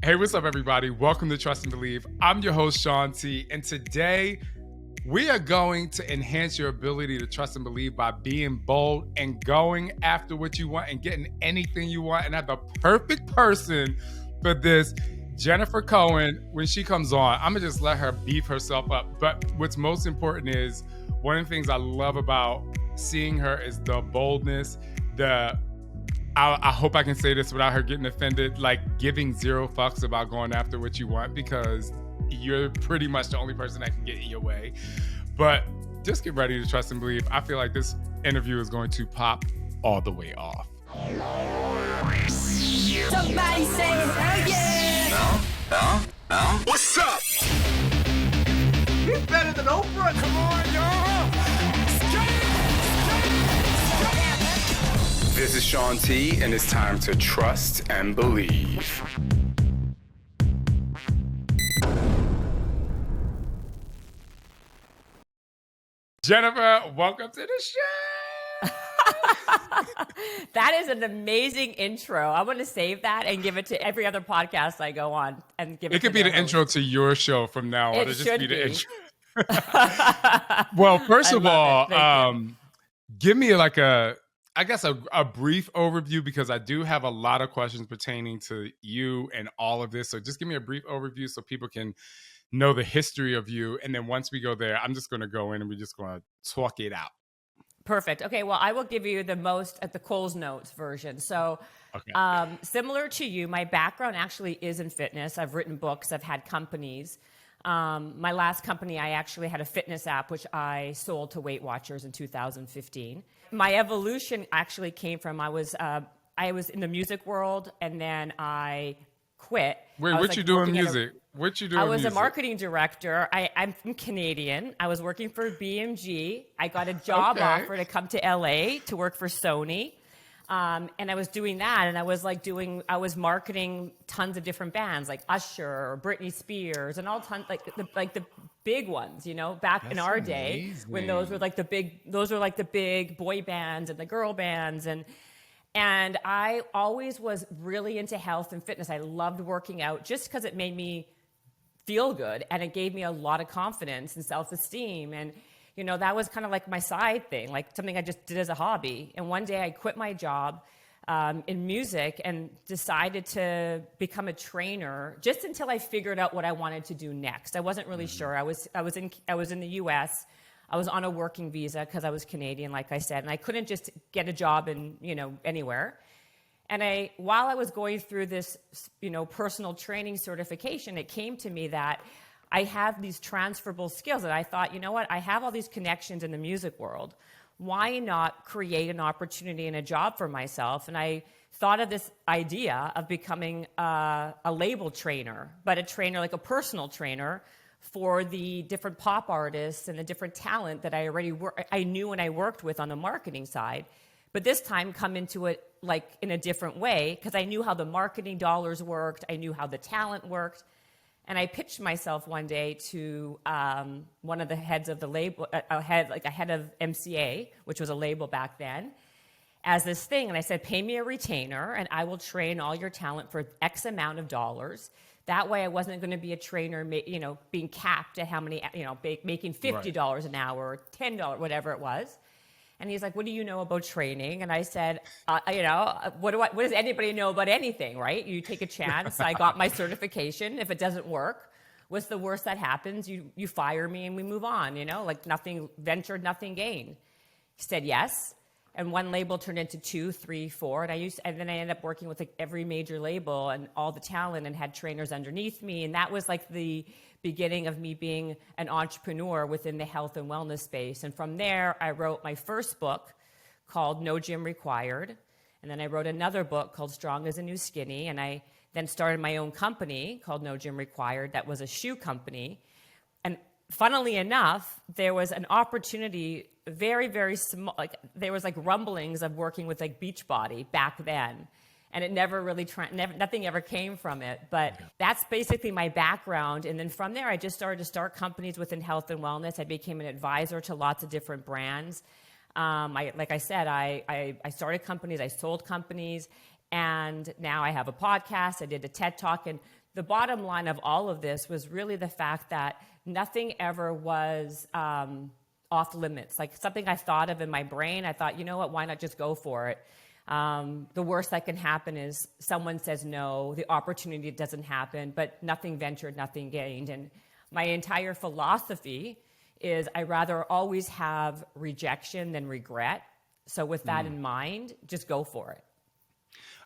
Hey, what's up, everybody? Welcome to Trust and Believe. I'm your host, Shaun T. And today, we are going to enhance your ability to trust and believe by being bold and going after what you want and getting anything you want. And I have the perfect person for this, Jennifer Cohen. When she comes on, I'm going to just let her beef herself up. But what's most important is one of the things I love about seeing her is the boldness, I hope I can say this without her getting offended, like giving zero fucks about going after what you want, because you're pretty much the only person that can get in your way. But just get ready to trust and believe. I feel like this interview is going to pop all the way off. Somebody say hell yeah! No. What's up? He's better than Oprah. Come on, y'all. This is Shaun T, and it's time to trust and believe. Jennifer, welcome to the show. That is an amazing intro. I want to save that and give it to every other podcast I go on and give it. It could be the intro to your show from now on. It It'll should just be the be. intro. Well, first of all, give me like a brief overview, because I do have a lot of questions pertaining to you and all of this. So just give me a brief overview so people can know the history of you. And then once we go there, I'm just going to go in and we're just going to talk it out. Perfect. Okay, well, I will give you the most at the Coles Notes version. So similar to you, my background actually is in fitness. I've written books. I've had companies. My last company, I actually had a fitness app, which I sold to Weight Watchers in 2015. My evolution actually came from, I was in the music world, and then I quit. Wait, what you doing music? What you doing? I was music? a marketing director. I'm from Canadian. I was working for BMG. I got a job offer to come to LA to work for Sony. And I was doing that, and I was marketing tons of different bands like Usher or Britney Spears and all tons, like the big ones, you know, back in our day when those were like the big boy bands and the girl bands. And I always was really into health and fitness. I loved working out just because it made me feel good, and it gave me a lot of confidence and self-esteem. And you know, that was kind of like my side thing, like something I just did as a hobby. And one day I quit my job in music and decided to become a trainer just until I figured out what I wanted to do next. I wasn't really sure. I was in the US. I was on a working visa because I was Canadian, like I said, and I couldn't just get a job in, you know, anywhere. And while I was going through this, you know, personal training certification, it came to me that I have these transferable skills, and I thought, you know what, I have all these connections in the music world. Why not create an opportunity and a job for myself? And I thought of this idea of becoming a label trainer, but a trainer, like a personal trainer for the different pop artists and the different talent that I knew and I worked with on the marketing side. But this time come into it like in a different way, because I knew how the marketing dollars worked. I knew how the talent worked. And I pitched myself one day to one of the heads of the label, a head of MCA, which was a label back then, as this thing. And I said, pay me a retainer and I will train all your talent for X amount of dollars. That way I wasn't going to be a trainer, you know, being capped at how many, you know, making $50 an hour or $10, whatever it was. And he's like, what do you know about training? And I said, you know, what does anybody know about anything, right? You take a chance. I got my certification. If it doesn't work, what's the worst that happens? You fire me and we move on, you know, like nothing ventured, nothing gained. He said yes. And one label turned into 2, 3, 4. And then I ended up working with like every major label and all the talent and had trainers underneath me. And that was like the beginning of me being an entrepreneur within the health and wellness space. And from there, I wrote my first book called No Gym Required. And then I wrote another book called Strong as a New Skinny. And I then started my own company called No Gym Required. That was a shoe company. And funnily enough, there was an opportunity, very, very small, like there was like rumblings of working with like Beachbody back then. And it never really, nothing ever came from it. But that's basically my background. And then from there, I just started to start companies within health and wellness. I became an advisor to lots of different brands. Like I said, I started companies, I sold companies, and now I have a podcast. I did a TED Talk. And the bottom line of all of this was really the fact that nothing ever was off limits. Like something I thought of in my brain, I thought, you know what, why not just go for it? The worst that can happen is someone says no, the opportunity doesn't happen, but nothing ventured, nothing gained. And my entire philosophy is I rather always have rejection than regret. So with that in mind, just go for it.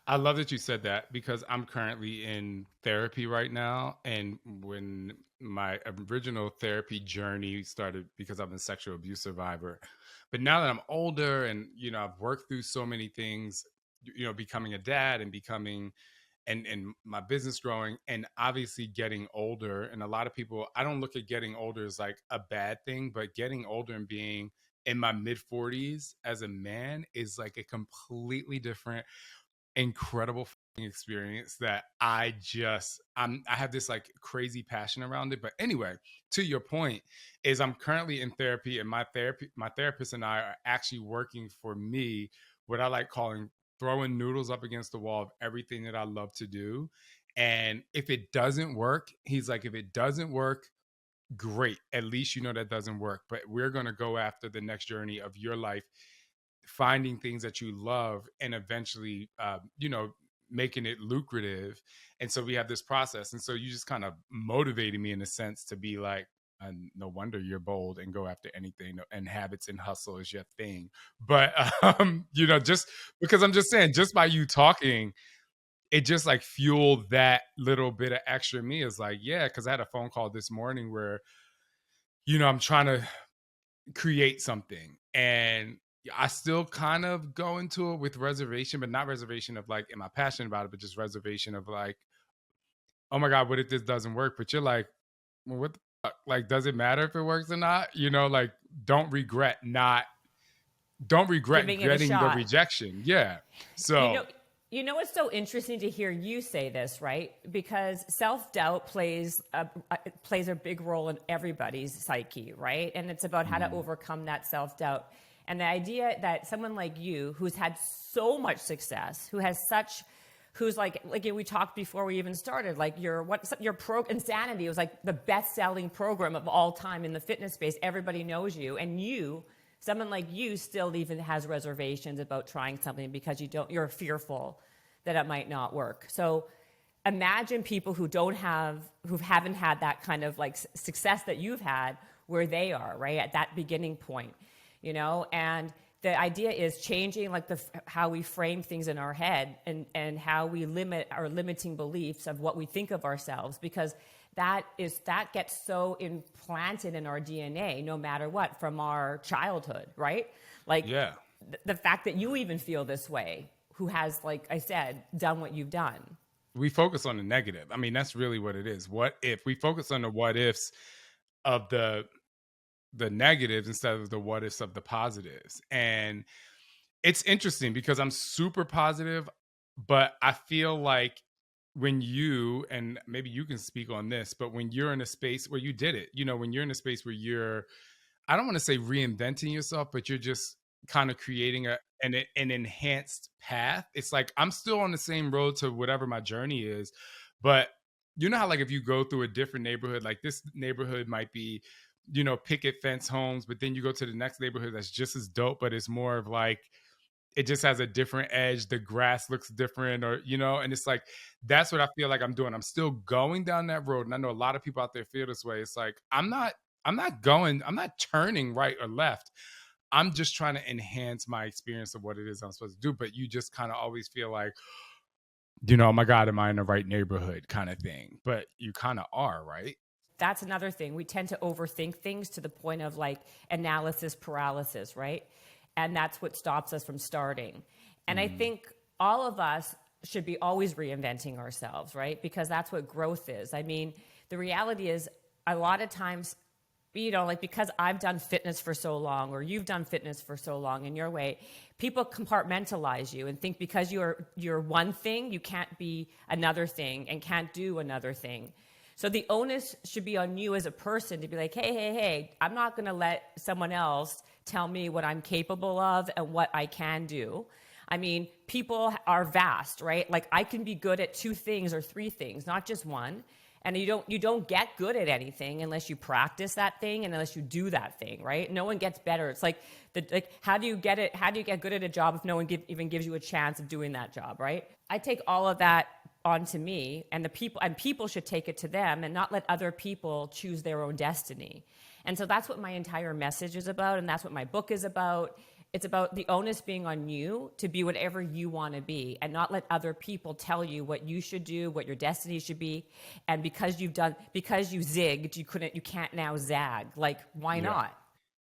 I love that you said that because I'm currently in therapy right now. And when my original therapy journey started, because I'm a sexual abuse survivor, but now that I'm older and, I've worked through so many things, becoming a dad and becoming and my business growing and obviously getting older. And a lot of people, I don't look at getting older as like a bad thing, but getting older and being in my mid 40s as a man is like a completely different, incredible experience that I have this like crazy passion around it. But anyway, to your point is I'm currently in therapy, and my therapist and I are actually working for me, what I like calling throwing noodles up against the wall of everything that I love to do. And if it doesn't work, he's like, if it doesn't work, great. At least that doesn't work. But we're going to go after the next journey of your life, finding things that you love and eventually, making it lucrative. And so we have this process. And so you just kind of motivated me in a sense to be like, no wonder you're bold and go after anything, and habits and hustle is your thing. But, just because I'm just saying, just by you talking, it just like fueled that little bit of extra in me. Is like, yeah, because I had a phone call this morning where, I'm trying to create something, and I still kind of go into it with reservation, but not reservation of like, am I passionate about it, but just reservation of like, oh my God, what if this doesn't work? But you're like, well, what the fuck? Like, does it matter if it works or not? Like, don't regret getting the rejection. Yeah. So. It's so interesting to hear you say this, right? Because self-doubt plays a big role in everybody's psyche, right? And it's about how to overcome that self-doubt. And the idea that someone like you, who's had so much success, who's like we talked before we even started, like your Insanity was like the best-selling program of all time in the fitness space. Everybody knows you, and someone like you still even has reservations about trying something because you're fearful that it might not work. So imagine people who haven't had that kind of like success that you've had, where they are, right? At that beginning point, and the idea is changing like how we frame things in our head and how we limit our limiting beliefs of what we think of ourselves, because that gets so implanted in our DNA, no matter what, from our childhood, right? Like, yeah. The fact that you even feel this way, who has, like I said, done what you've done. We focus on the negative. I mean, that's really what it is. What if we focus on the what ifs of the negatives instead of the what ifs of the positives? And it's interesting because I'm super positive, but I feel like when and maybe you can speak on this, but when you're in a space where you did it, when you're in a space where you're, I don't want to say reinventing yourself, but you're just kind of creating an enhanced path. It's like, I'm still on the same road to whatever my journey is, but how like if you go through a different neighborhood, like this neighborhood might be, picket fence homes, but then you go to the next neighborhood that's just as dope, but it's more of like, it just has a different edge. The grass looks different, or, and it's like, that's what I feel like I'm doing. I'm still going down that road. And I know a lot of people out there feel this way. It's like, I'm not turning right or left. I'm just trying to enhance my experience of what it is I'm supposed to do. But you just kind of always feel like, oh my God, am I in the right neighborhood kind of thing? But you kind of are, right? That's another thing. We tend to overthink things to the point of like analysis paralysis, right? And that's what stops us from starting. And I think all of us should be always reinventing ourselves, right? Because that's what growth is. I mean, the reality is a lot of times, like because I've done fitness for so long, or you've done fitness for so long in your way, people compartmentalize you and think because you're one thing, you can't be another thing and can't do another thing. So the onus should be on you as a person to be like, hey, I'm not going to let someone else tell me what I'm capable of and what I can do. I mean, people are vast, right? Like I can be good at 2 things or 3 things, not just one. And you don't get good at anything unless you practice that thing and unless you do that thing, right? No one gets better. It's like how do you get good at a job if no one even gives you a chance of doing that job, right? I take all of that onto me, and people should take it to them and not let other people choose their own destiny. And so that's what my entire message is about, and that's what my book is about. It's about the onus being on you to be whatever you want to be and not let other people tell you what you should do, what your destiny should be. And because you zigged, you can't now zag. Like, why not?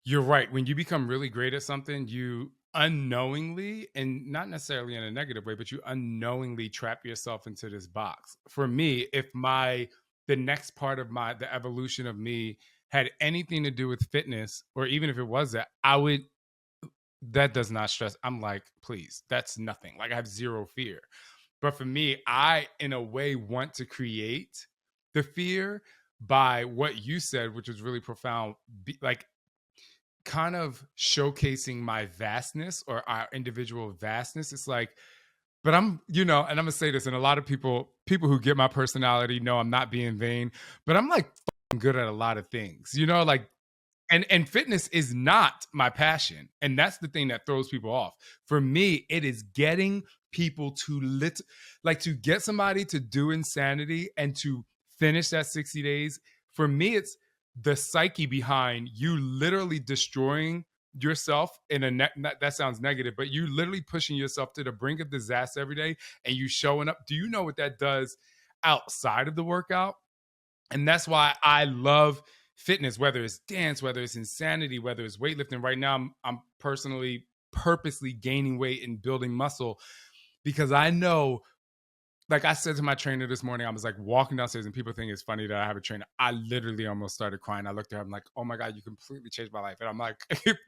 You're right. When you become really great at something, you unknowingly, and not necessarily in a negative way, but you unknowingly trap yourself into this box. For me, if the next part of the evolution of me had anything to do with fitness, or even if it was that does not stress. I'm like, please, that's nothing. Like I have zero fear. But for me, I, in a way, want to create the fear by what you said, which was really profound, like kind of showcasing my vastness or our individual vastness. It's like, but I'm, and I'm going to say this, and a lot of people who get my personality know I'm not being vain, but I'm like good at a lot of things, like, and fitness is not my passion. And that's the thing that throws people off. For me, it is getting people to to get somebody to do insanity and to finish that 60 days. For me, it's the psyche behind you literally destroying yourself that sounds negative, but you literally pushing yourself to the brink of disaster every day and you showing up. Do you know what that does outside of the workout? And that's why I love fitness, whether it's dance, whether it's insanity, whether it's weightlifting. Right now, I'm personally purposely gaining weight and building muscle because I know, like I said to my trainer this morning, I was like walking downstairs and people think it's funny that I have a trainer. I literally almost started crying. I looked at her, I'm like, oh my God, you completely changed my life. And I'm like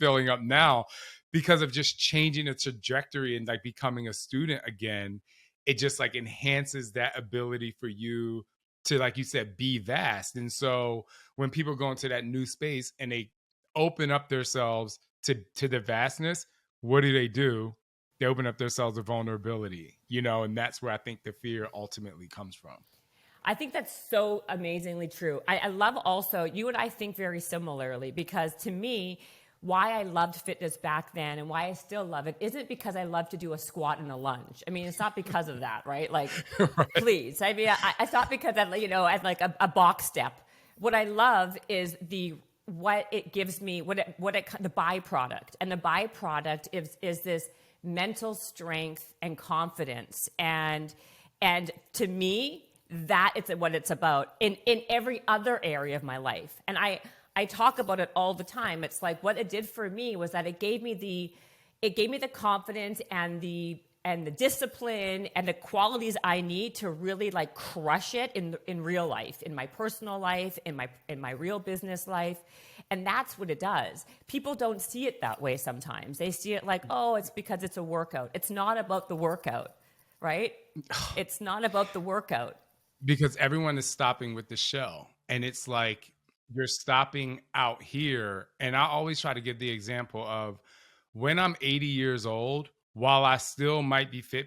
filling up now because of just changing the trajectory and like becoming a student again. It just like enhances that ability for you to, like you said, be vast. And so when people go into that new space and they open up themselves to the vastness, what do? They open up themselves to vulnerability, and that's where I think the fear ultimately comes from. I think that's so amazingly true. I love also, you and I think very similarly, because to me, why I loved fitness back then and why I still love it isn't because I love to do a squat and a lunge. I mean, it's not because of that, right? Like, right. Please. I mean, it's not because I, as like a box step. What I love is what it gives me, the byproduct. And the byproduct is this mental strength and confidence. And to me, that is what it's about in every other area of my life. And I talk about it all the time. It's like what it did for me was that it gave me the confidence and the discipline and the qualities I need to really like crush it in real life, in my personal life, in my real business life. And that's what it does. People don't see it that way sometimes. They see it like, oh, it's because it's a workout. It's not about the workout, right? It's not about the workout. Because everyone is stopping with the shell. And it's like, you're stopping out here. And I always try to give the example of when I'm 80 years old, while I still might be fit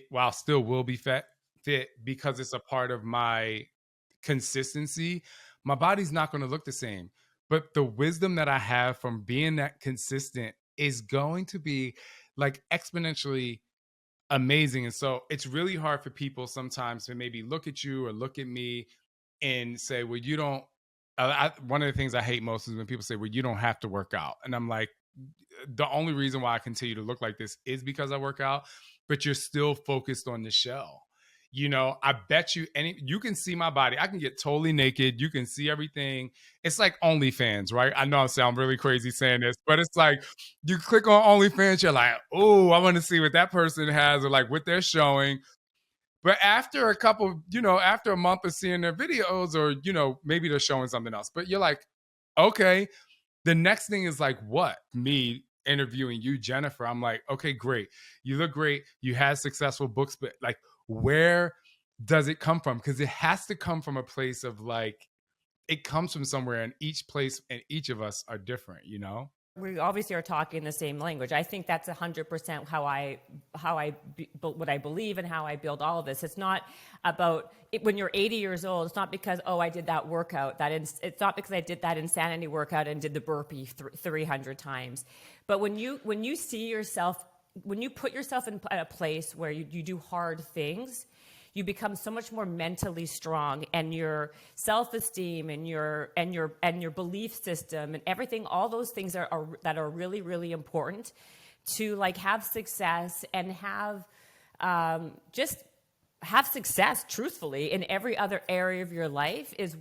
while still will be fit because it's a part of my consistency, my body's not going to look the same. But the wisdom that I have from being that consistent is going to be like exponentially amazing. And so it's really hard for people sometimes to maybe look at you or look at me and say, well, you don't, one of the things I hate most is when people say, well, you don't have to work out. And I'm like, the only reason why I continue to look like this is because I work out, but you're still focused on the shell. I bet you can see my body. I can get totally naked. You can see everything. It's like OnlyFans, right? I know I sound really crazy saying this, but it's like you click on OnlyFans, you're like, oh, I want to see what that person has or like what they're showing. But after after a month of seeing their videos or, maybe they're showing something else, but you're like, okay, the next thing is like what? Me interviewing you, Jennifer. I'm like, okay, great. You look great. You had successful books, but like, where does it come from? Because it has to come from a place of like, it comes from somewhere, and each place and each of us are different, we obviously are talking the same language. I think that's 100% what I believe and how I build all of this. It's not about it, when you're 80 years old. It's not because, oh, I did that workout. It's not because I did that insanity workout and did the burpee 300 times. But when you see yourself, when you put yourself in a place where you do hard things, you become so much more mentally strong, and your self-esteem and your belief system and everything, all those things that are really, really important to like have success and have just have success truthfully in every other area of your life is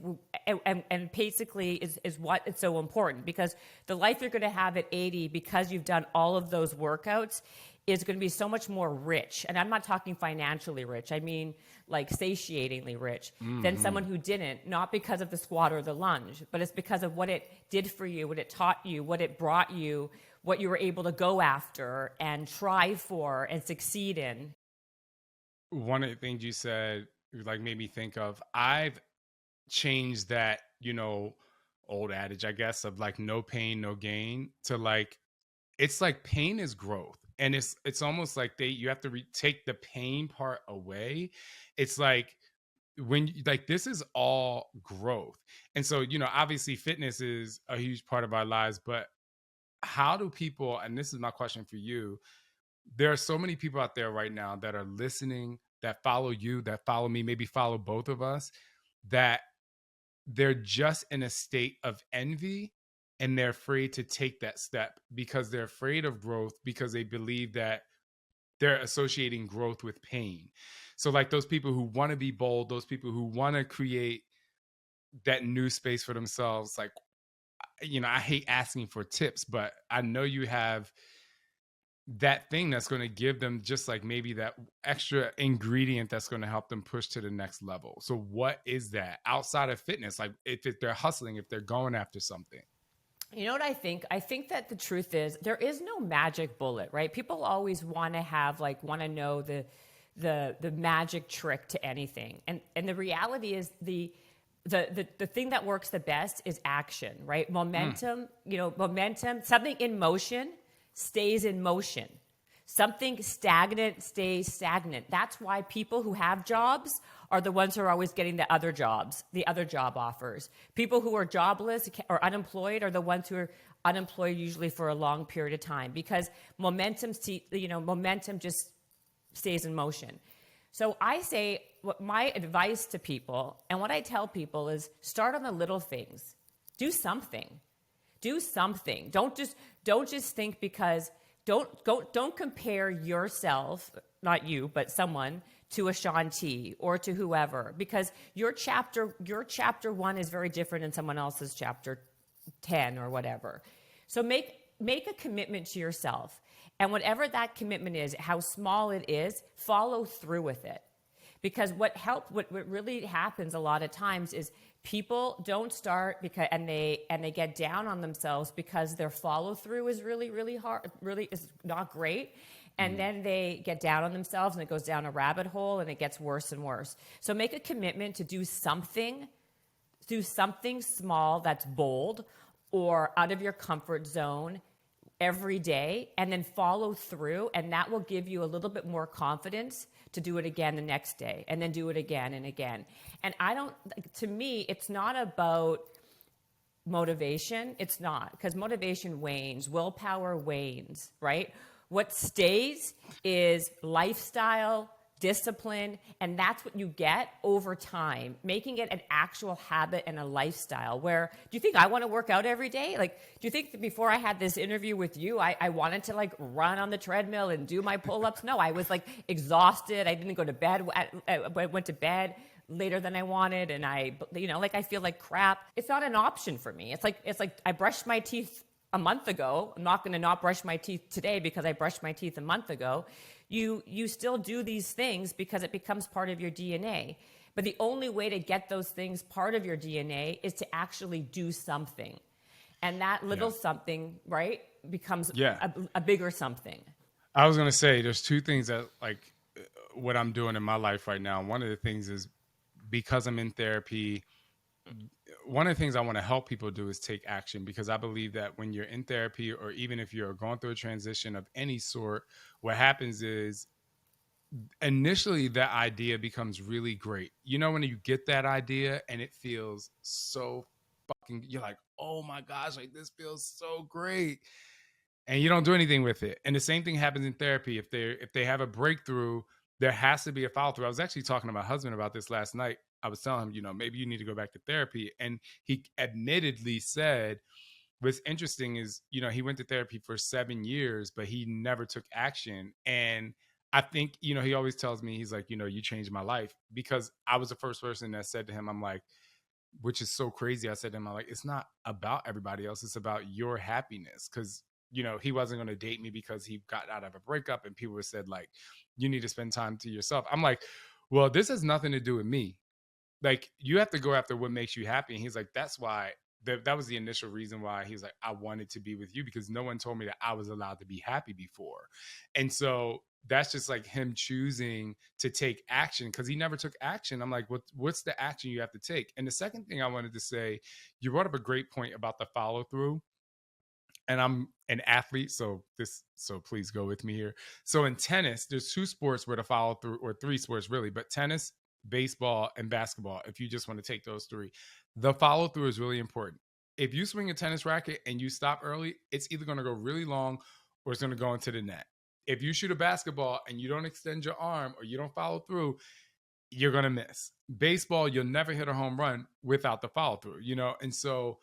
basically is what is so important, because the life you're going to have at 80, because you've done all of those workouts, is going to be so much more rich. And I'm not talking financially rich. I mean like satiatingly rich than someone who didn't, not because of the squat or the lunge, but it's because of what it did for you, what it taught you, what it brought you, what you were able to go after and try for and succeed in. One of the things you said like made me think of, I've changed that, old adage, I guess, of like no pain, no gain, to like, it's like pain is growth. And it's almost like you have to take the pain part away. It's like when like this is all growth. And so, obviously fitness is a huge part of our lives, but how do people, and this is my question for you, there are so many people out there right now that are listening, that follow you, that follow me, maybe follow both of us, that they're just in a state of envy. And they're afraid to take that step because they're afraid of growth, because they believe that they're associating growth with pain. So like those people who want to be bold, those people who want to create that new space for themselves, like, I hate asking for tips, but I know you have that thing that's going to give them just like maybe that extra ingredient that's going to help them push to the next level. So what is that outside of fitness? Like if they're hustling, if they're going after something. You know what I think? I think that the truth is there is no magic bullet, right? People always want to know the magic trick to anything. And the reality is the thing that works the best is action, right? Momentum, something in motion stays in motion. Something stagnant stays stagnant. That's why people who have jobs are the ones who are always getting the other job offers. People who are jobless or unemployed are the ones who are unemployed usually for a long period of time, because momentum just stays in motion. So I say, what my advice to people and what I tell people is start on the little things. Do something. Don't just think, because don't compare yourself, not you, but someone, to a Shaun T or to whoever, because your chapter 1 is very different than someone else's chapter 10 or whatever. So make a commitment to yourself, and whatever that commitment is, how small it is, follow through with it. Because what really happens a lot of times is people don't start and they get down on themselves because their follow through is really, really hard, really is not great. And then they get down on themselves and it goes down a rabbit hole and it gets worse and worse. So make a commitment to do something small that's bold or out of your comfort zone every day, and then follow through, and that will give you a little bit more confidence to do it again the next day, and then do it again and again. And to me, it's not about motivation. It's not, because motivation wanes, willpower wanes, right? What stays is lifestyle, discipline, and that's what you get over time, making it an actual habit and a lifestyle. Where, do you think I want to work out every day? Like, do you think that before I had this interview with you, I wanted to like run on the treadmill and do my pull-ups? No, I was like exhausted. I didn't go to bed. I went to bed later than I wanted, and I feel like crap. It's not an option for me. It's like I brushed my teeth a month ago. I'm not going to not brush my teeth today because I brushed my teeth a month ago. You still do these things because it becomes part of your DNA. But the only way to get those things part of your DNA is to actually do something. And that little something, right, becomes a bigger something. I was going to say, there's two things that, like, what I'm doing in my life right now. One of the things is, because I'm in therapy, one of the things I want to help people do is take action, because I believe that when you're in therapy, or even if you're going through a transition of any sort, what happens is initially that idea becomes really great. You know, when you get that idea and it feels so fucking, you're like, oh my gosh, like this feels so great. And you don't do anything with it. And the same thing happens in therapy. If they have a breakthrough, there has to be a follow through. I was actually talking to my husband about this last night. I was telling him, you know, maybe you need to go back to therapy. And he admittedly said, what's interesting is, you know, he went to therapy for 7 years, but he never took action. And I think, you know, he always tells me, he's like, you know, you changed my life, because I was the first person that said to him, I'm like, which is so crazy. I said to him, I'm like, it's not about everybody else. It's about your happiness. Cause, you know, he wasn't going to date me because he got out of a breakup, and people said like, you need to spend time to yourself. I'm like, well, this has nothing to do with me. Like, you have to go after what makes you happy. And he's like, that's why that was the initial reason why he's like, I wanted to be with you, because no one told me that I was allowed to be happy before. And so that's just like him choosing to take action, because he never took action. I'm like, what's the action you have to take? And the second thing I wanted to say, you brought up a great point about the follow through. And I'm an athlete, so please go with me here. So in tennis, there's 2 sports where the follow through, or 3 sports really, but tennis, baseball, and basketball. If you just want to take those 3, the follow through is really important. If you swing a tennis racket and you stop early, it's either going to go really long or it's going to go into the net. If you shoot a basketball and you don't extend your arm or you don't follow through, you're going to miss. Baseball, you'll never hit a home run without the follow through, you know? And so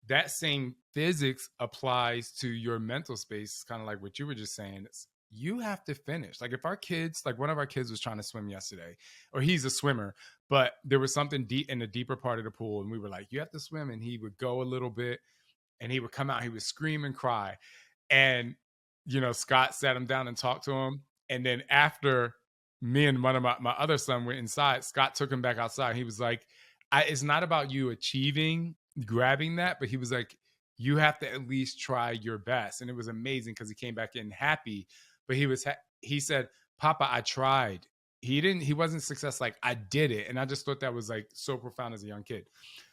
that same physics applies to your mental space, kind of like what you were just saying. It's, you have to finish. Like, if our kids, like one of our kids was trying to swim yesterday, or he's a swimmer, but there was something deep in the deeper part of the pool, and we were like, you have to swim. And he would go a little bit and he would come out, he would scream and cry. And, you know, Scott sat him down and talked to him. And then after me and one of my other son went inside, Scott took him back outside. He was like, it's not about you achieving, grabbing that, but he was like, you have to at least try your best. And it was amazing, because he came back in happy, but he said, Papa, I tried. He wasn't success. Like, I did it. And I just thought that was like so profound as a young kid.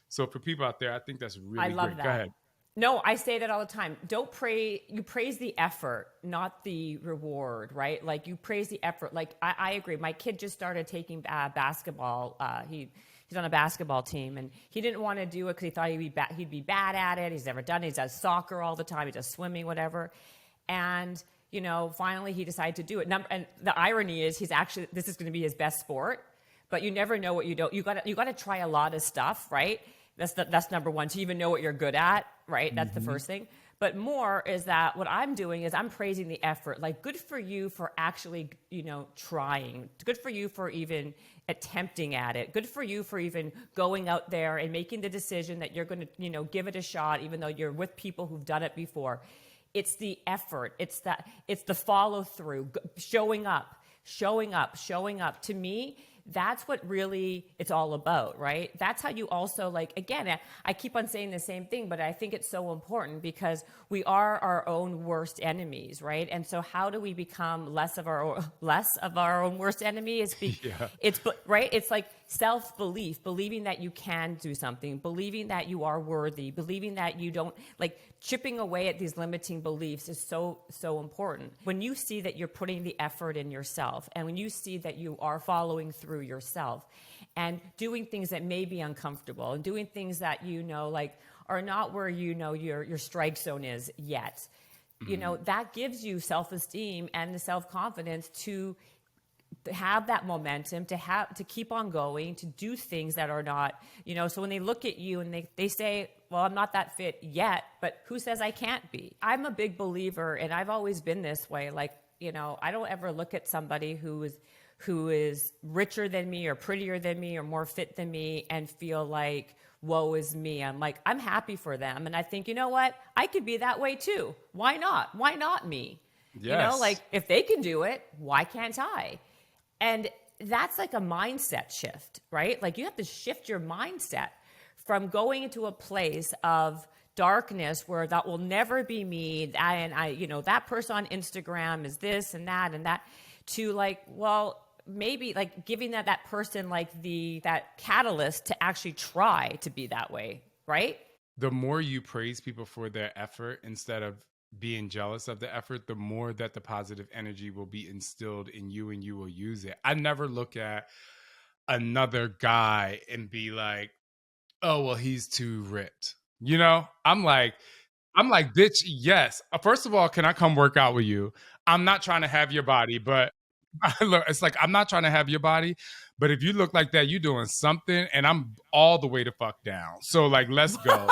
So for people out there, I think that's really I love great. that. Go ahead. No, I say that all the time. You praise the effort, not the reward, right? Like, you praise the effort. Like, I agree. My kid just started taking basketball. He's on a basketball team, and he didn't want to do it because he thought he'd be bad at it. He's never done it. He does soccer all the time. He does swimming, whatever. And, you know, finally he decided to do it. And the irony is, this is going to be his best sport, but you never know what you don't. You got to try a lot of stuff, right? That's number one, to even know what you're good at, right? That's the first thing. But more is that what I'm doing is I'm praising the effort. Like, good for you for actually, you know, trying. Good for you for even attempting at it. Good for you for even going out there and making the decision that you're going to, you know, give it a shot, even though you're with people who've done it before. It's the effort. It's the follow through, showing up. To me, that's what really it's all about, right? That's how you also, like, again, I keep on saying the same thing, but I think it's so important, because we are our own worst enemies, right? And so how do we become less of our own worst enemy? It's right. It's like self-belief, believing that you can do something, believing that you are worthy, believing that you don't, like, chipping away at these limiting beliefs is so important. When you see that you're putting the effort in yourself, and when you see that you are following through yourself and doing things that may be uncomfortable, and doing things that, you know, like, are not where, you know, your strike zone is yet, you know, that gives you self-esteem and the self-confidence to have that momentum, to keep on going, to do things that are not, you know, so when they look at you and they say, well, I'm not that fit yet, but who says I can't be? I'm a big believer, and I've always been this way. Like, you know, I don't ever look at somebody who is richer than me or prettier than me or more fit than me and feel like, woe is me. I'm like, I'm happy for them. And I think, you know what? I could be that way too. Why not? Why not me? Yes. You know, like, if they can do it, why can't I? And that's like a mindset shift, right? Like, you have to shift your mindset from going into a place of darkness where that will never be me. And I, you know, that person on Instagram is this and that, to like, well, maybe like giving that person like that catalyst to actually try to be that way, right? The more you praise people for their effort instead of being jealous of the effort, the more that the positive energy will be instilled in you and you will use it. I never look at another guy and be like, oh, well, he's too ripped. You know, I'm like, bitch, yes. First of all, can I come work out with you? I'm not trying to have your body, but look, it's like, I'm not trying to have your body, but if you look like that, you're doing something, and I'm all the way to fuck down. So, like, let's go.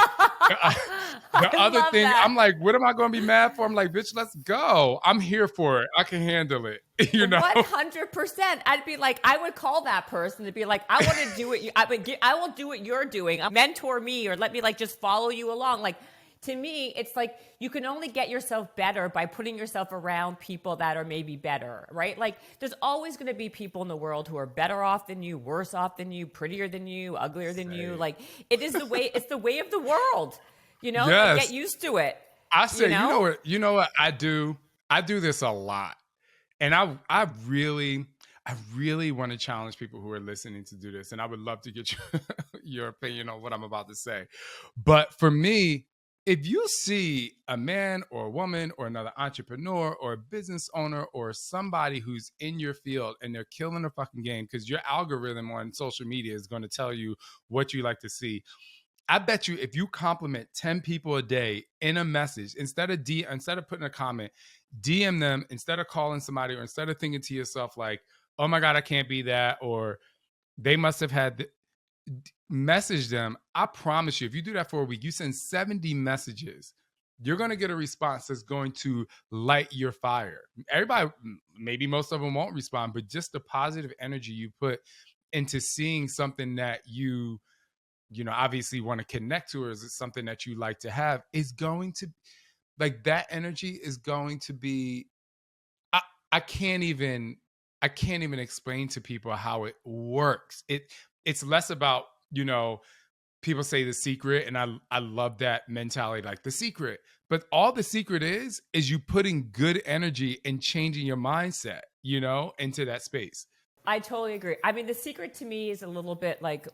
The other thing, that. I'm like, what am I going to be mad for? I'm like, bitch, let's go. I'm here for it. I can handle it. You know, 100%. I'd be like, I would call that person to be like, I want to do what I will do what you're doing. Mentor me, or let me like just follow you along. Like, to me, it's like you can only get yourself better by putting yourself around people that are maybe better, right? Like, there's always going to be people in the world who are better off than you, worse off than you, prettier than you, uglier than you. Like, it is the way. It's the way of the world. You know, yes. like, get used to it. I say, you know what I do? I do this a lot, and I really want to challenge people who are listening to do this, and I would love to get your opinion on what I'm about to say. But for me, if you see a man or a woman or another entrepreneur or a business owner or somebody who's in your field and they're killing the fucking game, because your algorithm on social media is going to tell you what you like to see. I bet you if you compliment 10 people a day in a message, instead of putting a comment, DM them, instead of calling somebody, or instead of thinking to yourself like, oh my God, I can't be that, or they must have had message them. I promise you, if you do that for a week, you send 70 messages, you're going to get a response that's going to light your fire. Everybody, maybe most of them won't respond, but just the positive energy you put into seeing something that you obviously want to connect to, or is it something that you like to have, is going to, like, that energy is going to be, I can't even explain to people how it works. It's less about, people say The Secret, and I love that mentality, like The Secret. But all The Secret is you putting good energy and changing your mindset, into that space. I totally agree. I mean, The Secret to me is a little bit like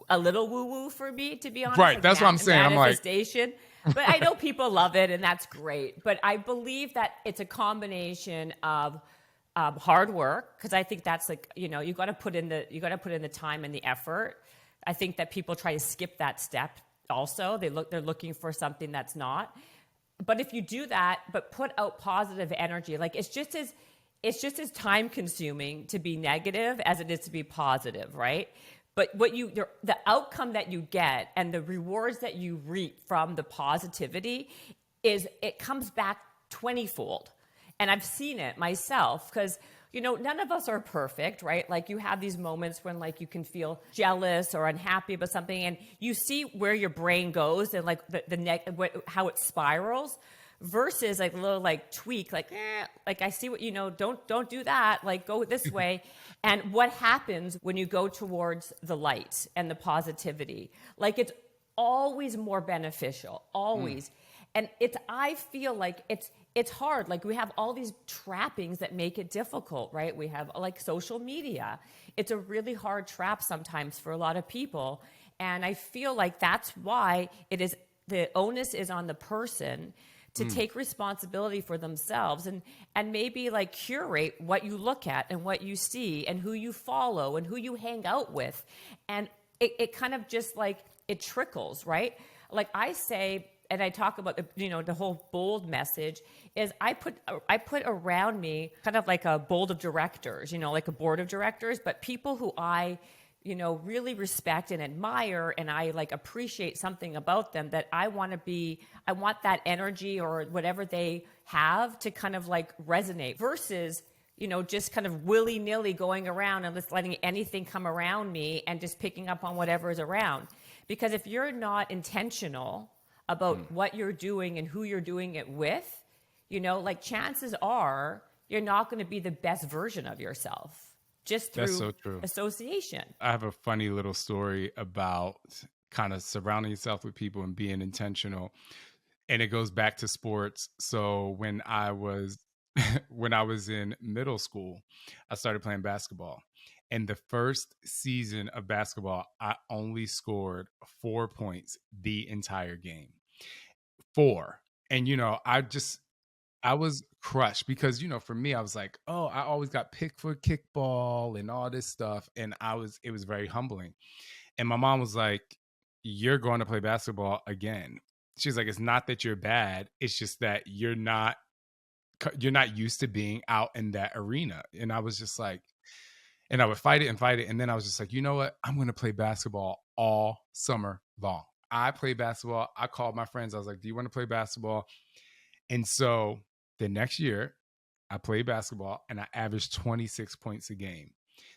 a little woo-woo for me, to be honest. Right, like that's what I'm saying. I'm like, but I know people love it, and that's great. But I believe that it's a combination of hard work, because I think that's like, you got to put in the time and the effort. I think that people try to skip that step. Also, they're looking for something that's not. But if you do that, but put out positive energy, like it's just as time consuming to be negative as it is to be positive, right? But the outcome that you get and the rewards that you reap from the positivity it comes back 20-fold. And I've seen it myself, because, none of us are perfect, right? Like, you have these moments when, like, you can feel jealous or unhappy about something, and you see where your brain goes and, like, how it spirals, versus, like, a little, like, tweak, like, I see what, don't do that, like, go this way. And what happens when you go towards the light and the positivity? Like, it's always more beneficial, always. And I feel like it's hard. Like, we have all these trappings that make it difficult, right? We have, like, social media. It's a really hard trap sometimes for a lot of people. And I feel like that's why the onus is on the person to take responsibility for themselves, and maybe, like, curate what you look at and what you see and who you follow and who you hang out with. And it kind of just, like, it trickles, right? Like, I say, and I talk about, the whole bold message is I put around me kind of like a board of directors, like a board of directors, but people who I, really respect and admire, and I, like, appreciate something about them that I want that energy or whatever they have to kind of, like, resonate, versus, just kind of willy-nilly going around and just letting anything come around me and just picking up on whatever is around. Because if you're not intentional about what you're doing and who you're doing it with, like, chances are you're not going to be the best version of yourself just through association. I have a funny little story about kind of surrounding yourself with people and being intentional. And it goes back to sports. So when I was when I was in middle school, I started playing basketball. And the first season of basketball, I only scored 4 points the entire game. Four. And, I was crushed because, for me, I was like, oh, I always got picked for kickball and all this stuff. And it was very humbling. And my mom was like, you're going to play basketball again. She's like, it's not that you're bad. It's just that you're not used to being out in that arena. And I was just like, and I would fight it and fight it. And then I was just like, you know what? I'm going to play basketball all summer long. I play basketball. I called my friends. I was like, do you want to play basketball? And so the next year, I played basketball and I averaged 26 points a game.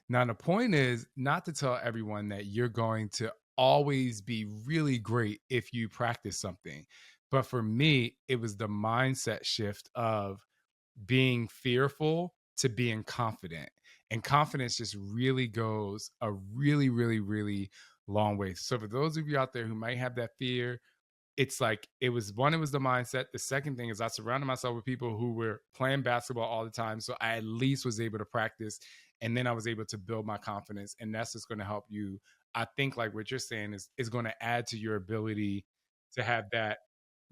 Now, the point is not to tell everyone that you're going to always be really great if you practice something. But for me, it was the mindset shift of being fearful to being confident. And confidence just really goes a really, really, really long way. So for those of you out there who might have that fear, it's like, it was the mindset. The second thing is I surrounded myself with people who were playing basketball all the time. So I at least was able to practice. And then I was able to build my confidence. And that's just going to help you. I think like what you're saying is going to add to your ability to have that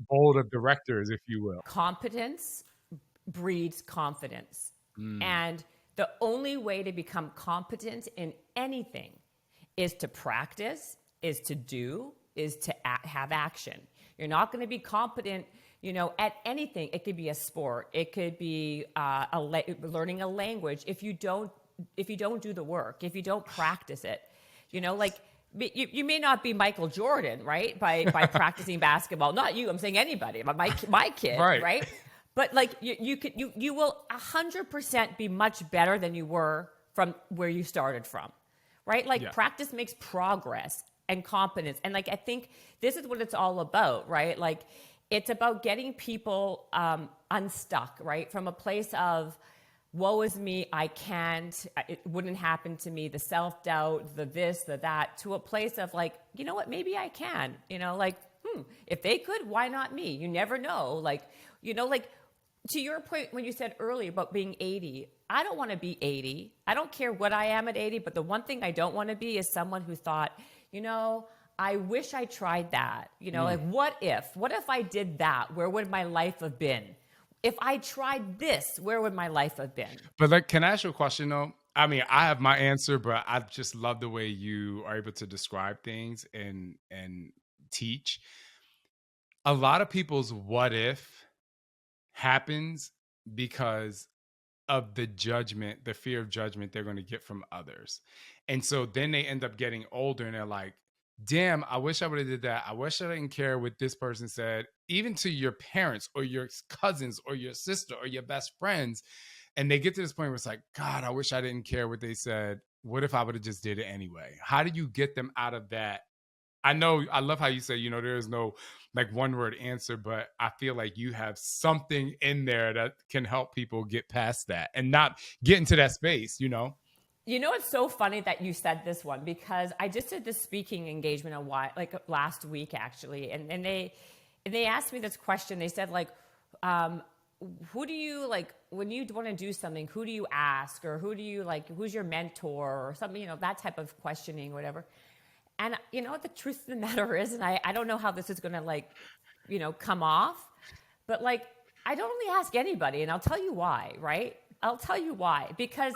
board of directors, if you will. Competence breeds confidence. And the only way to become competent in anything is to practice, is to do, is to have action. You're not going to be competent, at anything. It could be a sport. It could be learning a language. If you don't do the work, if you don't practice it, you may not be Michael Jordan, right? By practicing basketball. Not you. I'm saying anybody. But my kid, right? But like you will 100% be much better than you were from where you started from, right? Like practice makes progress and competence. And like, I think this is what it's all about, right? Like it's about getting people unstuck, right? From a place of, woe is me, I can't, it wouldn't happen to me, the self-doubt, the this, the that, to a place of like, you know what, maybe I can, if they could, why not me? You never know. Like, to your point, when you said earlier about being 80, I don't want to be 80. I don't care what I am at 80, but the one thing I don't want to be is someone who thought, I wish I tried that. Like what if I did that? Where would my life have been? If I tried this, where would my life have been? But like, can I ask you a question though? I mean, I have my answer, but I just love the way you are able to describe things and teach. A lot of people's what if happens because of the fear of judgment they're going to get from others. And so then they end up getting older and they're like, damn, I wish I would have did that. I wish I didn't care what this person said, even to your parents or your cousins or your sister or your best friends. And they get to this point where it's like, God, I wish I didn't care what they said. What if I would have just did it anyway? How do you get them out of that? I know, I love how you say, there is no like one word answer, but I feel like you have something in there that can help people get past that and not get into that space, It's so funny that you said this one, because I just did this speaking engagement last week actually, and they asked me this question. They said like, who do you like when you want to do something? Who do you ask, or who do you like? Who's your mentor, or something? That type of questioning, whatever. And the truth of the matter is, and I don't know how this is going to come off, but like I don't really ask anybody, and I'll tell you why, right? I'll tell you why. Because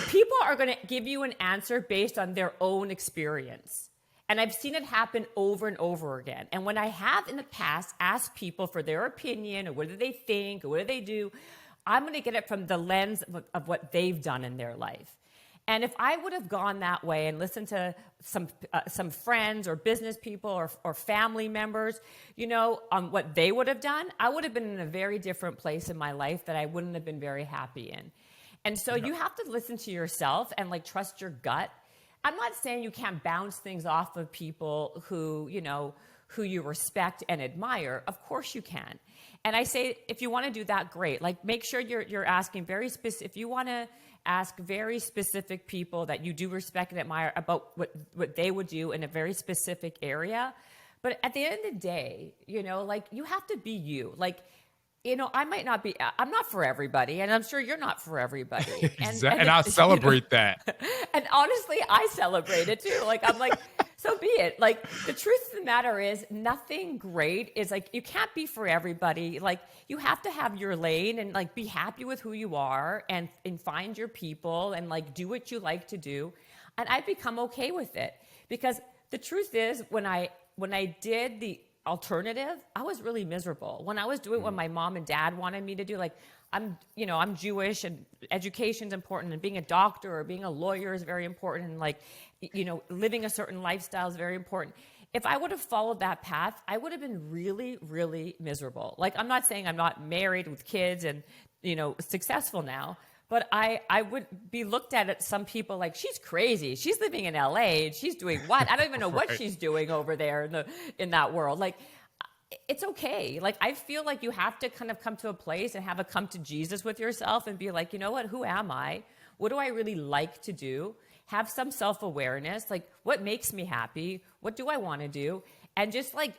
people are going to give you an answer based on their own experience. And I've seen it happen over and over again. And when I have in the past asked people for their opinion, or what do they think, or what do they do, I'm going to get it from the lens of what they've done in their life. And if I would have gone that way and listened to some friends or business people or family members, on what they would have done, I would have been in a very different place in my life that I wouldn't have been very happy in. And so you have to listen to yourself and like trust your gut. I'm not saying you can't bounce things off of people who you respect and admire. Of course you can. And I say, if you want to do that, great. Like make sure you're asking very specific. If you want to ask very specific people that you do respect and admire about what they would do in a very specific area. But at the end of the day, like you have to be you. Like I might not be, I'm not for everybody, and I'm sure you're not for everybody. Exactly. And I celebrate that. And honestly, I celebrate it too. Like, I'm like, so be it. Like, the truth of the matter is, nothing great is like, you can't be for everybody. Like, you have to have your lane and like be happy with who you are and find your people and like do what you like to do. And I've become okay with it, because the truth is, when I did the alternative, I was really miserable. When I was doing what my mom and dad wanted me to do, like, I'm Jewish and education's important, and being a doctor or being a lawyer is very important, and like, living a certain lifestyle is very important. If I would have followed that path, I would have been really, really miserable. Like, I'm not saying I'm not married with kids and, successful now, but I would be looked at some people like, she's crazy. She's living in LA and she's doing what? I don't even know what she's doing over there in that world. Like, it's okay. Like, I feel like you have to kind of come to a place and have a come to Jesus with yourself and be like, you know what? Who am I? What do I really like to do? Have some self-awareness. Like, what makes me happy? What do I want to do? And just like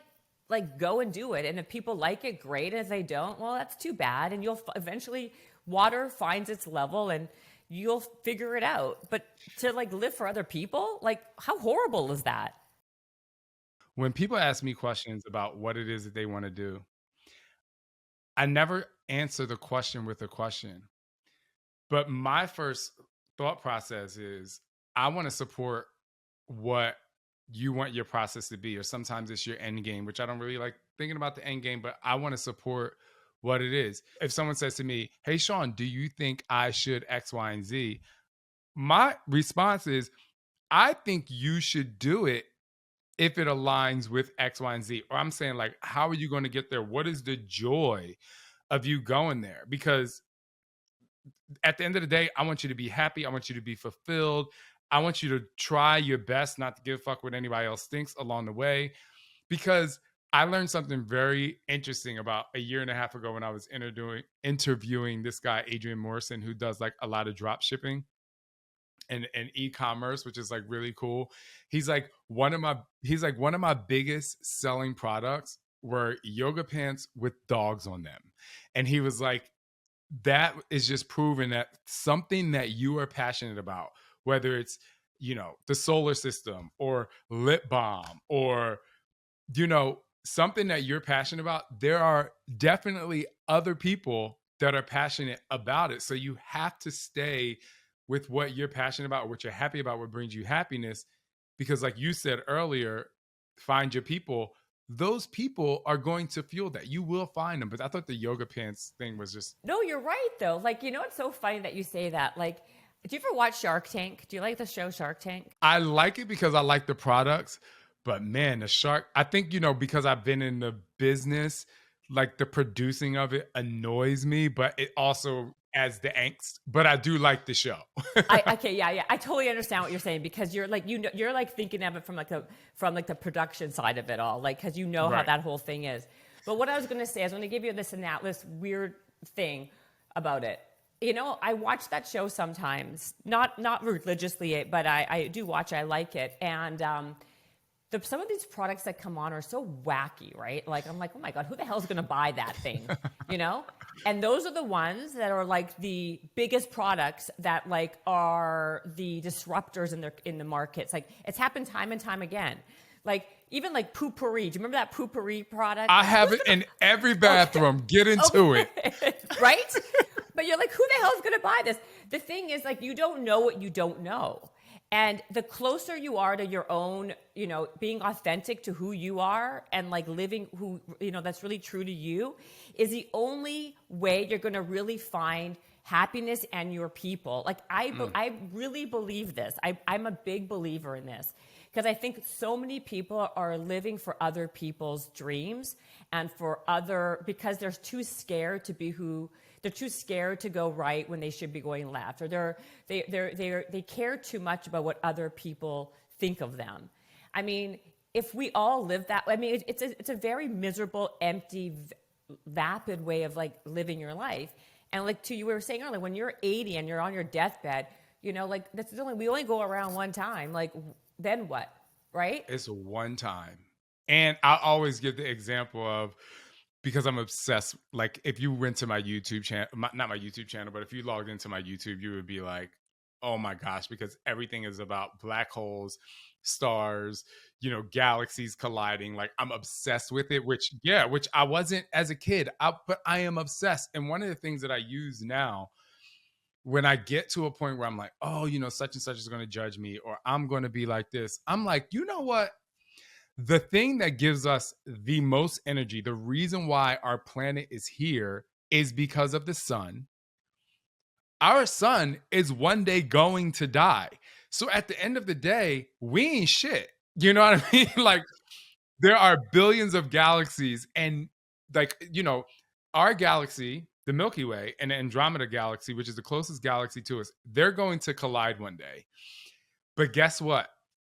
go and do it. And if people like it, great. And if they don't, well, that's too bad. And you'll eventually, water finds its level and you'll figure it out. But to like live for other people, like, how horrible is that? When people ask me questions about what it is that they want to do, I never answer the question with a question. But my first thought process is, I want to support what you want your process to be, or sometimes it's your end game, which I don't really like thinking about the end game, but I want to support what it is. If someone says to me, hey, Shaun, do you think I should X, Y, and Z? My response is, I think you should do it if it aligns with X, Y, and Z. Or I'm saying, like, how are you going to get there? What is the joy of you going there? Because at the end of the day, I want you to be happy. I want you to be fulfilled. I want you to try your best not to give a fuck what anybody else thinks along the way. Because I learned something very interesting about a year and a half ago when I was interviewing this guy, Adrian Morrison, who does like a lot of drop shipping and e-commerce, which is like really cool. He's like, one of my biggest selling products were yoga pants with dogs on them. And he was like, that is just proving that something that you are passionate about, whether it's, the solar system or lip balm or, something that you're passionate about, there are definitely other people that are passionate about it. So you have to stay with what you're passionate about, what you're happy about, what brings you happiness. Because like you said earlier, find your people. Those people are going to fuel that. You will find them. But I thought the yoga pants thing was just... No, you're right, though. Like, it's so funny that you say that. Like, do you ever watch Shark Tank? Do you like the show Shark Tank? I like it because I like the products. But man, the shark, I think, because I've been in the business, like the producing of it annoys me, but it also adds the angst. But I do like the show. Yeah. I totally understand what you're saying, because you're like, you're like thinking of it from the production side of it all, like, because how that whole thing is. But what I was going to say is, I'm going to give you this weird thing about it. I watch that show sometimes, not religiously, but I do watch it. I like it. And, some of these products that come on are so wacky, right? Like, I'm like, oh my God, who the hell is going to buy that thing? And those are the ones that are like the biggest products that like are the disruptors in the markets. Like, it's happened time and time again. Like, even like Poo-Pourri. Do you remember that Poo-Pourri product? I have it in every bathroom. Get into it. Right? But you're like, who the hell is going to buy this? The thing is, like, you don't know what you don't know. And the closer you are to your own, being authentic to who you are and like living who, that's really true to you, is the only way you're going to really find happiness and your people. Like, I really believe this. I'm a big believer in this, because I think so many people are living for other people's dreams and because they're too scared to be they're too scared to go right when they should be going left, or they care too much about what other people think of them. I mean, if we all live that way, I mean, it's a very miserable, empty, vapid way of like living your life. And like you were saying earlier, when you're 80 and you're on your deathbed, like we only go around one time. Like, then what, right? It's one time. And I always give the example of, because I'm obsessed. Like if you went to my YouTube channel, not my YouTube channel, but if you logged into my YouTube, you would be like, oh my gosh, because everything is about black holes, stars, galaxies colliding. Like I'm obsessed with it, which I wasn't as a kid, but I am obsessed. And one of the things that I use now when I get to a point where I'm like, oh, such and such is going to judge me, or I'm going to be like this, I'm like, you know what? The thing that gives us the most energy, the reason why our planet is here is because of the sun. Our sun is one day going to die. So at the end of the day, we ain't shit. You know what I mean? Like there are billions of galaxies and our galaxy, the Milky Way and the Andromeda galaxy, which is the closest galaxy to us, they're going to collide one day. But guess what?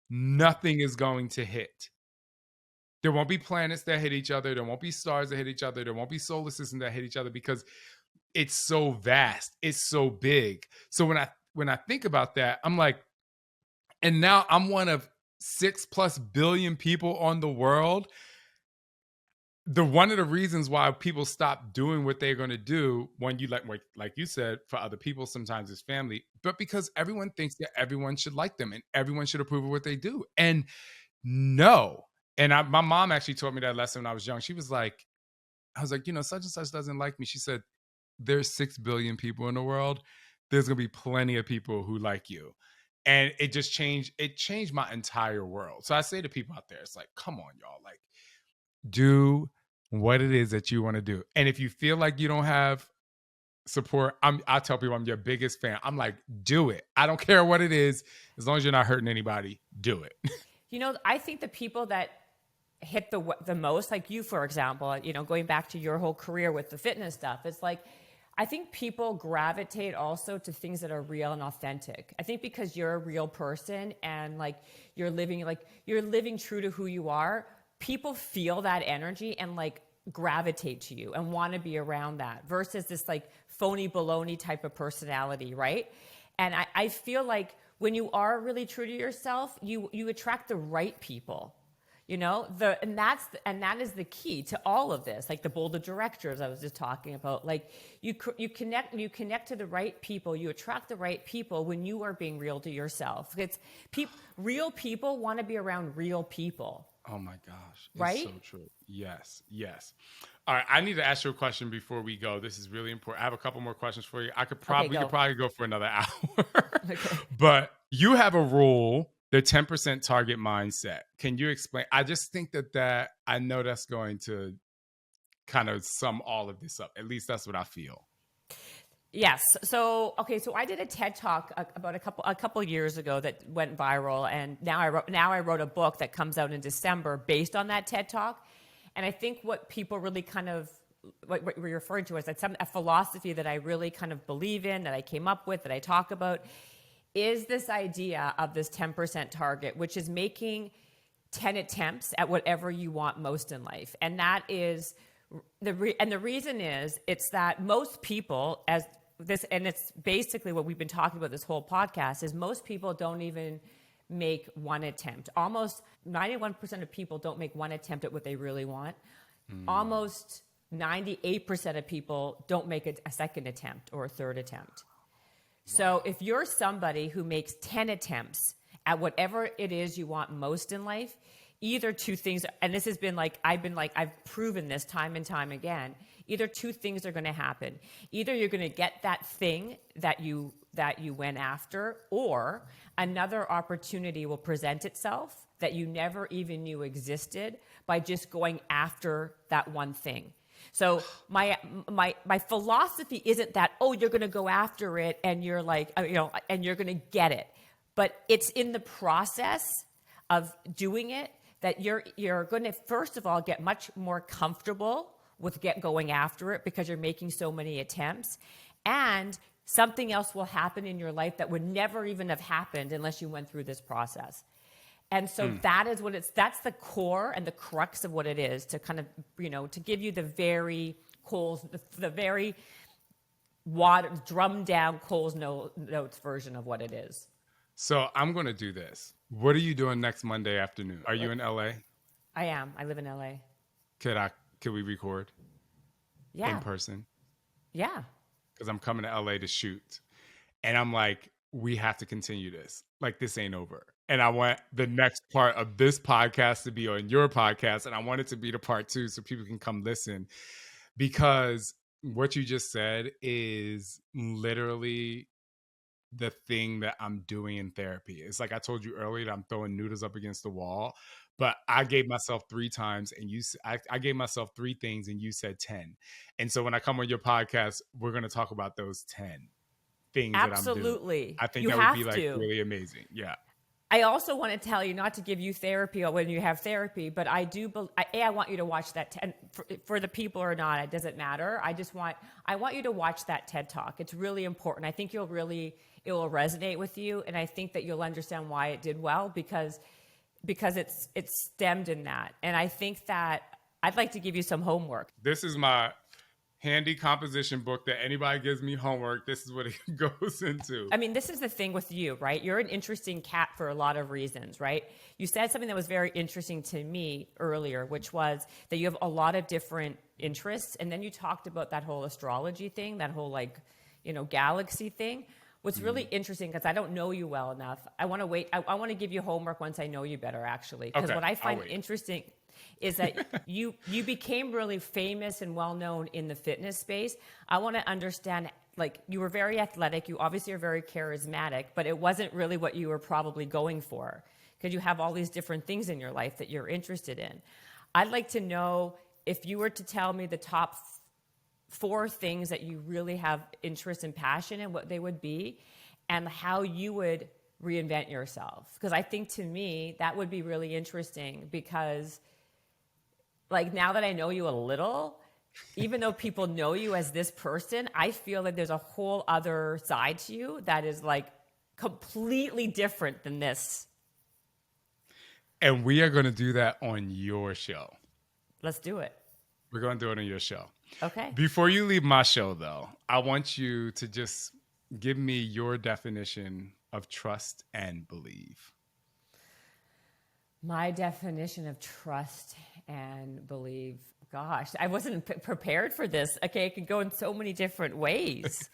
Nothing is going to hit. There won't be planets that hit each other. There won't be stars that hit each other. There won't be solar systems that hit each other because it's so vast. It's so big. So when I think about that, I'm like, and now I'm one of 6+ billion people on the world. One of the reasons why people stop doing what they're going to do when you like you said, for other people, sometimes it's family, but because everyone thinks that everyone should like them and everyone should approve of what they do. And no. And my mom actually taught me that lesson when I was young. She was like, I was like, such and such doesn't like me. She said, there's 6 billion people in the world. There's going to be plenty of people who like you. And it changed my entire world. So I say to people out there, it's like, come on, y'all, like do what it is that you want to do. And if you feel like you don't have support, I tell people I'm your biggest fan. I'm like, do it. I don't care what it is. As long as you're not hurting anybody, do it. I think the people that hit the most, like you, for example, going back to your whole career with the fitness stuff, it's like, I think people gravitate also to things that are real and authentic. I think because you're a real person and like you're living true to who you are, people feel that energy and like gravitate to you and want to be around that versus this like phony baloney type of personality, right? And I feel like when you are really true to yourself, you attract the right people. And that is the key to all of this, like the board of directors I was just talking about. Like you connect to the right people, you attract the right people when you are being real to yourself. Real people want to be around real people. Oh my gosh. It's right? So true. Yes. All right. I need to ask you a question before we go. This is really important. I have a couple more questions for you. We could probably go for another hour. Okay. But you have a rule, the 10% target mindset. Can you explain? I just think that I know that's going to kind of sum all of this up. At least that's what I feel. Yes. So I did a TED Talk about a couple years ago that went viral, and now I wrote a book that comes out in December based on that TED Talk. And I think what people really kind of what we're referring to is a philosophy that I really kind of believe in, that I came up with, that I talk about, is this idea of this 10% target, which is making 10 attempts at whatever you want most in life. And that is the reason is it's that most people, and it's basically what we've been talking about this whole podcast, is most people don't even make one attempt. Almost 91% of people don't make one attempt at what they really want. Almost 98% of people don't make a second attempt or a third attempt. So if you're somebody who makes 10 attempts at whatever it is you want most in life, either two things, and this has been I've proven this time and time again, either two things are going to happen. Either you're going to get that thing that you went after, or another opportunity will present itself that you never even knew existed by just going after that one thing. So my philosophy isn't that, oh, you're going to go after it and you're like, and you're going to get it. But it's in the process of doing it that you're going to, first of all, get much more comfortable with going after it because you're making so many attempts. And something else will happen in your life that would never even have happened unless you went through this process. And so that's the core and the crux of what it is, to kind of, to give you the very drummed down Coles notes version of what it is. So I'm going to do this. What are you doing next Monday afternoon? Are you in LA? I am. I live in LA. Could we record? Yeah. in person. Yeah. Because I'm coming to LA to shoot. And I'm like, we have to continue this. Like, this ain't over. And I want the next part of this podcast to be on your podcast. And I want it to be the part 2 so people can come listen. Because what you just said is literally the thing that I'm doing in therapy. It's like I told you earlier that I'm throwing noodles up against the wall, but I gave myself 3 times and I gave myself 3 things and you said 10. And so when I come on your podcast, we're going to talk about those 10 things that I'm doing. Absolutely. I think You that would have be like to. really amazing. Yeah. I also want to tell you not to give you therapy when you have therapy, but I do. I want you to watch that TED for the people or not. It doesn't matter. I want you to watch that TED Talk. It's really important. I think it will resonate with you, and I think that you'll understand why it did well because it's stemmed in that. And I think that I'd like to give you some homework. This is my handy composition book that anybody gives me homework. This is what it goes into. I mean, this is the thing with you, right? You're an interesting cat for a lot of reasons, right? You said something that was very interesting to me earlier, which was that you have a lot of different interests. And then you talked about that whole astrology thing, that whole galaxy thing. What's really interesting, because I don't know you well enough, I want to wait. I want to give you homework once I know you better, actually. Because what I find interesting is that you became really famous and well-known in the fitness space. I want to understand, like, you were very athletic. You obviously are very charismatic, but it wasn't really what you were probably going for because you have all these different things in your life that you're interested in. I'd like to know if you were to tell me the top 4 things that you really have interest and passion in, what they would be, and how you would reinvent yourself. Because I think, to me, that would be really interesting because, like, now that I know you a little, even though people know you as this person, I feel like there's a whole other side to you that is, like, completely different than this. And we are going to do that on your show. Let's do it. We're going to do it on your show. Okay. Before you leave my show, though, I want you to just give me your definition of trust and believe. My definition of trust and believe, gosh, I wasn't prepared for this. Okay, it could go in so many different ways.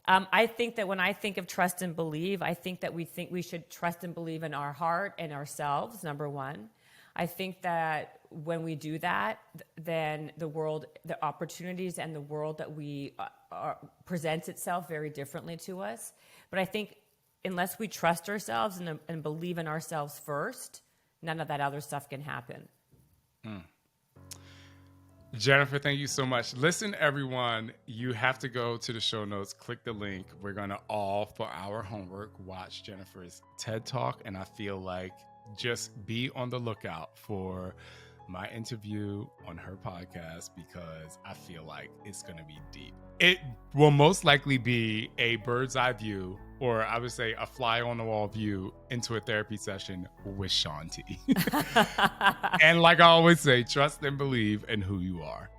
I think that when I think of trust and believe, I think that we should trust and believe in our heart and ourselves, number one. I think that when we do that, then the opportunities and the world that we presents itself very differently to us. But I think unless we trust ourselves and believe in ourselves first, none of that other stuff can happen. Jennifer, thank you so much. Listen, everyone, you have to go to the show notes, click the link. We're going to all, for our homework, watch Jennifer's TED Talk. And I feel like just be on the lookout for my interview on her podcast because I feel like it's going to be deep. It will most likely be a bird's eye view, or I would say a fly on the wall view into a therapy session with Shaun T. And like I always say, trust and believe in who you are.